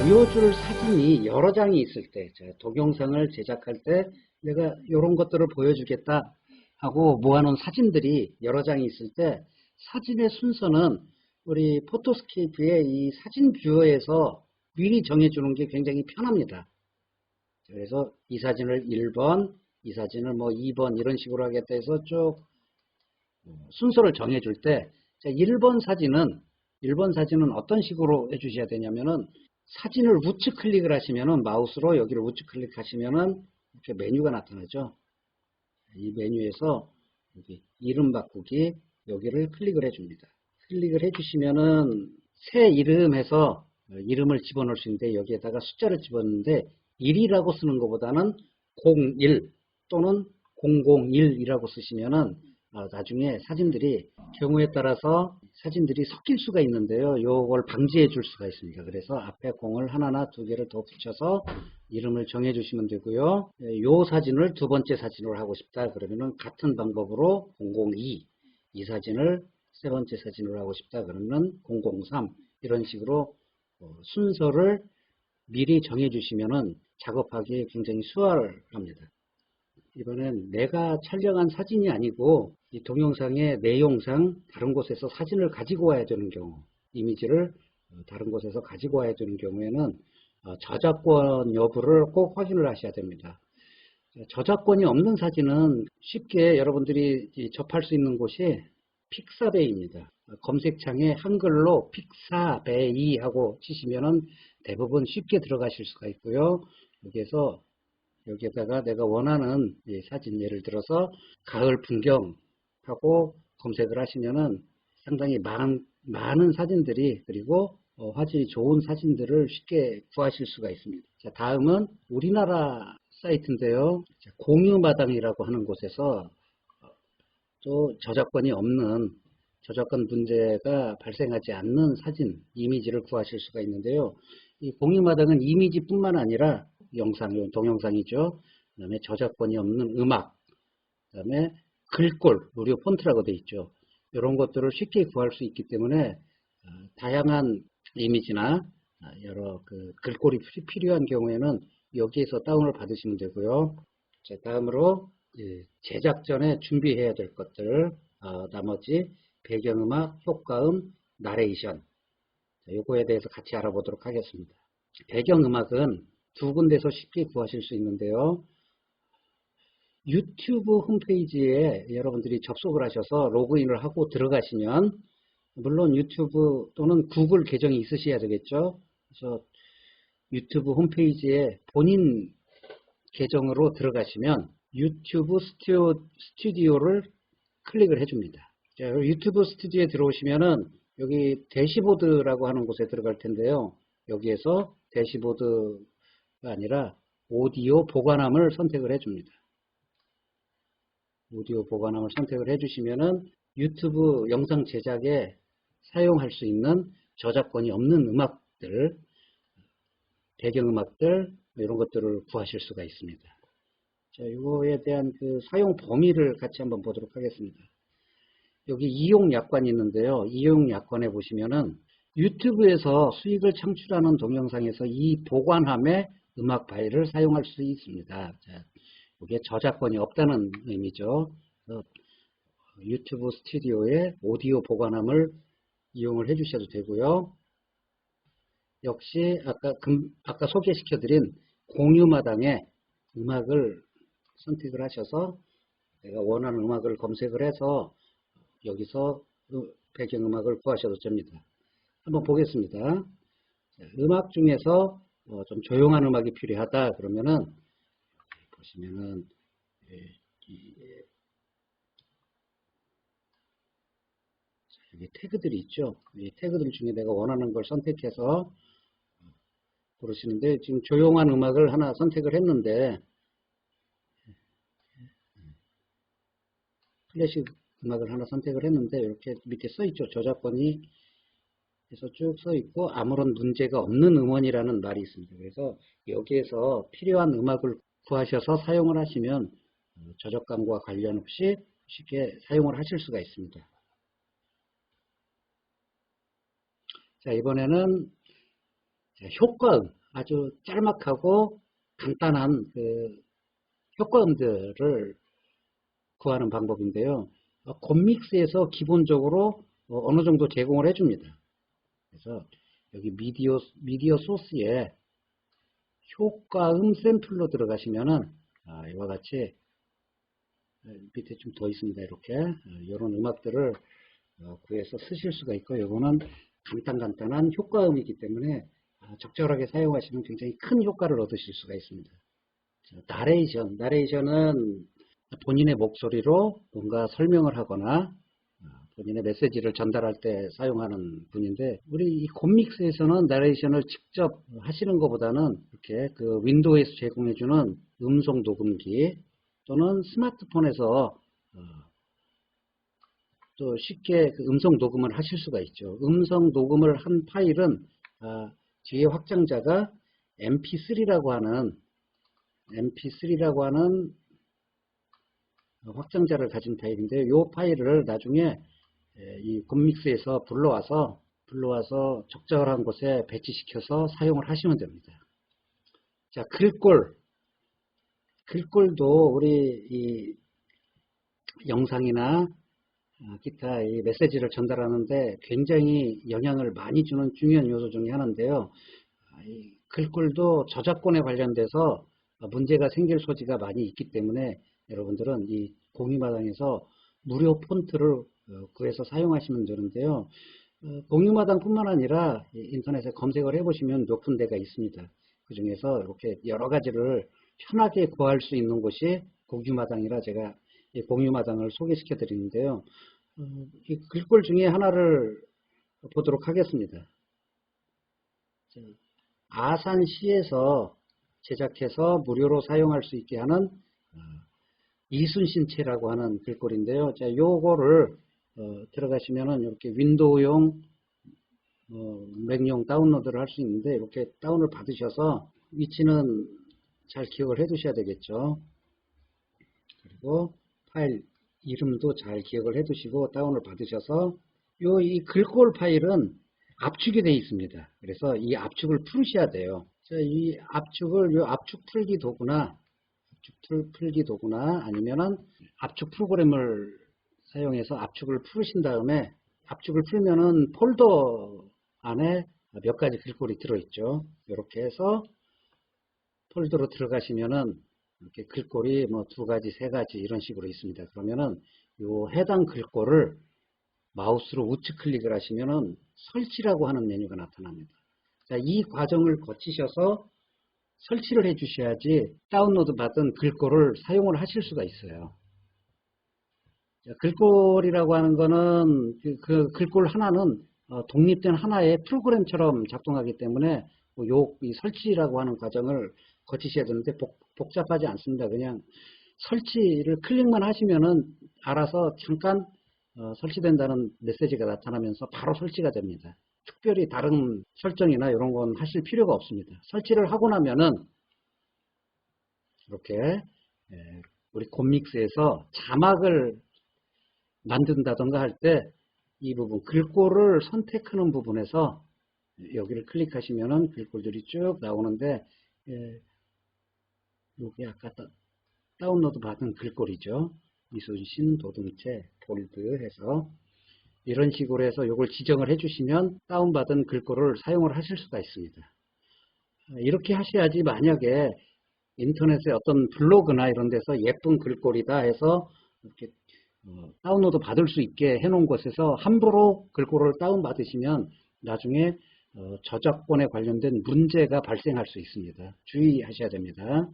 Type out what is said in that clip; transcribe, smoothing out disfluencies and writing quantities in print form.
보여줄 사진이 여러 장이 있을 때, 동영상을 제작할 때 내가 이런 것들을 보여주겠다 하고 모아놓은 사진들이 여러 장이 있을 때 사진의 순서는 우리 포토스케이프의 이 사진 뷰어에서 미리 정해주는 게 굉장히 편합니다. 그래서 이 사진을 1번, 이 사진을 뭐 2번 이런 식으로 하겠다 해서 쭉 순서를 정해줄 때 1번 사진은 어떤 식으로 해주셔야 되냐면은 사진을 우측 클릭을 하시면은 마우스로 여기를 우측 클릭하시면은 이렇게 메뉴가 나타나죠. 이 메뉴에서 여기 이름 바꾸기 여기를 클릭을 해줍니다. 클릭을 해주시면은 새 이름에서 이름을 집어넣을 수 있는데 여기에다가 숫자를 집어넣는데 1이라고 쓰는 것보다는 01 또는 001이라고 쓰시면은 나중에 사진들이 경우에 따라서 사진들이 섞일 수가 있는데요. 요걸 방지해 줄 수가 있습니다. 그래서 앞에 0을 하나나 두 개를 더 붙여서 이름을 정해 주시면 되고요. 요 사진을 두 번째 사진으로 하고 싶다 그러면은 같은 방법으로 002, 이 사진을 세 번째 사진으로 하고 싶다 그러면 003 이런 식으로 순서를 미리 정해 주시면은 작업하기 굉장히 수월합니다. 이번엔 내가 촬영한 사진이 아니고 이 동영상의 내용상 다른 곳에서 사진을 가지고 와야 되는 경우, 이미지를 다른 곳에서 가지고 와야 되는 경우에는 저작권 여부를 꼭 확인을 하셔야 됩니다. 저작권이 없는 사진은 쉽게 여러분들이 접할 수 있는 곳이 픽사베이입니다. 검색창에 한글로 픽사베이 하고 치시면은 대부분 쉽게 들어가실 수가 있고요. 여기에다가 내가 원하는 사진, 예를 들어서 가을 풍경하고 검색을 하시면은 상당히 많은 사진들이, 그리고 화질이 좋은 사진들을 쉽게 구하실 수가 있습니다. 자, 다음은 우리나라 사이트인데요. 공유마당이라고 하는 곳에서 또 저작권 문제가 발생하지 않는 사진, 이미지를 구하실 수가 있는데요. 이 공유마당은 이미지뿐만 아니라 동영상이죠. 그 다음에 저작권이 없는 음악, 그 다음에 글꼴, 무료 폰트라고 되어 있죠. 이런 것들을 쉽게 구할 수 있기 때문에 다양한 이미지나 여러 글꼴이 필요한 경우에는 여기에서 다운을 받으시면 되고요. 자, 다음으로 제작 전에 준비해야 될 것들, 나머지 배경음악, 효과음, 나레이션, 요거에 대해서 같이 알아보도록 하겠습니다. 배경음악은 두 군데서 쉽게 구하실 수 있는데요. 유튜브 홈페이지에 여러분들이 접속을 하셔서 로그인을 하고 들어가시면, 물론 유튜브 또는 구글 계정이 있으셔야 되겠죠. 그래서 유튜브 홈페이지에 본인 계정으로 들어가시면 유튜브 스튜디오를 클릭을 해줍니다. 자, 유튜브 스튜디오에 들어오시면은 여기 대시보드라고 하는 곳에 들어갈 텐데요. 여기에서 대시보드가 아니라 오디오 보관함을 선택을 해줍니다. 오디오 보관함을 선택을 해주시면은 유튜브 영상 제작에 사용할 수 있는 저작권이 없는 음악들, 배경음악들, 이런 것들을 구하실 수가 있습니다. 자, 이거에 대한 사용 범위를 같이 한번 보도록 하겠습니다. 여기 이용 약관이 있는데요. 이용 약관에 보시면은 유튜브에서 수익을 창출하는 동영상에서 이 보관함의 음악 파일을 사용할 수 있습니다. 자, 이게 저작권이 없다는 의미죠. 유튜브 스튜디오의 오디오 보관함을 이용을 해 주셔도 되고요. 역시 아까 소개시켜드린 공유마당에 음악을 선택을 하셔서 내가 원하는 음악을 검색을 해서 여기서 배경음악을 구하셔도 됩니다. 한번 보겠습니다. 음악 중에서 좀 조용한 음악이 필요하다 그러면은 보시면은 여기 태그들이 있죠. 이 태그들 중에 내가 원하는 걸 선택해서 고르시는데, 지금 조용한 음악을 하나 선택을 했는데 클래식 음악을 하나 선택을 했는데 이렇게 밑에 써 있죠. 저작권이 해서 쭉 써 있고 아무런 문제가 없는 음원이라는 말이 있습니다. 그래서 여기에서 필요한 음악을 구하셔서 사용을 하시면 저작권과 관련 없이 쉽게 사용을 하실 수가 있습니다. 자, 이번에는 자, 효과음, 아주 짤막하고 간단한 그 효과음들을 구하는 방법인데요. 곰믹스에서 기본적으로 어느 정도 제공을 해줍니다. 그래서 여기 미디어 소스에 효과음 샘플로 들어가시면은 이와 같이 밑에 좀 더 있습니다. 이렇게 이런 음악들을 구해서 쓰실 수가 있고, 이거는 간단한 효과음이기 때문에 적절하게 사용하시면 굉장히 큰 효과를 얻으실 수가 있습니다. 나레이션은 본인의 목소리로 뭔가 설명을 하거나 본인의 메시지를 전달할 때 사용하는 분인데, 우리 이 곰믹스에서는 나레이션을 직접 하시는 것보다는 이렇게 그 윈도우에서 제공해주는 음성 녹음기 또는 스마트폰에서 또 쉽게 그 음성 녹음을 하실 수가 있죠. 음성 녹음을 한 파일은 뒤에 확장자가 MP3라고 하는 확장자를 가진 파일인데요. 이 파일을 나중에 이 곰믹스에서 불러와서 적절한 곳에 배치시켜서 사용을 하시면 됩니다. 자, 글꼴도 우리 이 영상이나 기타 이 메시지를 전달하는데 굉장히 영향을 많이 주는 중요한 요소 중에 하나인데요. 이 글꼴도 저작권에 관련돼서 문제가 생길 소지가 많이 있기 때문에 여러분들은 이 공유마당에서 무료 폰트를 구해서 사용하시면 되는데요. 공유마당뿐만 아니라 인터넷에 검색을 해보시면 높은 데가 있습니다. 그 중에서 이렇게 여러 가지를 편하게 구할 수 있는 곳이 공유마당이라 제가 이 공유마당을 소개시켜 드리는데요. 이 글꼴 중에 하나를 보도록 하겠습니다. 아산시에서 제작해서 무료로 사용할 수 있게 하는 이순신체라고 하는 글꼴인데요. 자, 요거를 들어가시면은 이렇게 윈도우용 맥용 다운로드를 할 수 있는데, 이렇게 다운을 받으셔서 위치는 잘 기억을 해 두셔야 되겠죠. 그리고 파일 이름도 잘 기억을 해 두시고 다운을 받으셔서 이 글꼴 파일은 압축이 되어 있습니다. 그래서 이 압축을 풀으셔야 돼요. 자, 이 압축을 압축 풀기 도구나 아니면은 압축 프로그램을 사용해서 압축을 풀으신 다음에, 압축을 풀면은 폴더 안에 몇 가지 글꼴이 들어있죠. 이렇게 해서 폴더로 들어가시면은 이렇게 글꼴이 뭐 2가지, 3가지 이런 식으로 있습니다. 그러면은 요 해당 글꼴을 마우스로 우측 클릭을 하시면은 설치라고 하는 메뉴가 나타납니다. 자, 이 과정을 거치셔서 설치를 해 주셔야지 다운로드 받은 글꼴을 사용을 하실 수가 있어요. 자, 글꼴이라고 하는 거는 그 글꼴 하나는 독립된 하나의 프로그램처럼 작동하기 때문에 이 설치라고 하는 과정을 거치셔야 되는데 복잡하지 않습니다. 그냥 설치를 클릭만 하시면은 알아서 잠깐 설치된다는 메시지가 나타나면서 바로 설치가 됩니다. 특별히 다른 설정이나 이런 건 하실 필요가 없습니다. 설치를 하고 나면은 이렇게 우리 곰믹스에서 자막을 만든다던가 할 때 이 부분 글꼴을 선택하는 부분에서 여기를 클릭하시면은 글꼴들이 쭉 나오는데, 여기 아까 다운로드 받은 글꼴이죠. 이순신, 도둠체, 볼드 해서 이런 식으로 해서 이걸 지정을 해주시면 다운받은 글꼴을 사용을 하실 수가 있습니다. 이렇게 하셔야지 만약에 인터넷에 어떤 블로그나 이런 데서 예쁜 글꼴이다 해서 이렇게 다운로드 받을 수 있게 해놓은 곳에서 함부로 글꼴을 다운받으시면 나중에 저작권에 관련된 문제가 발생할 수 있습니다. 주의하셔야 됩니다.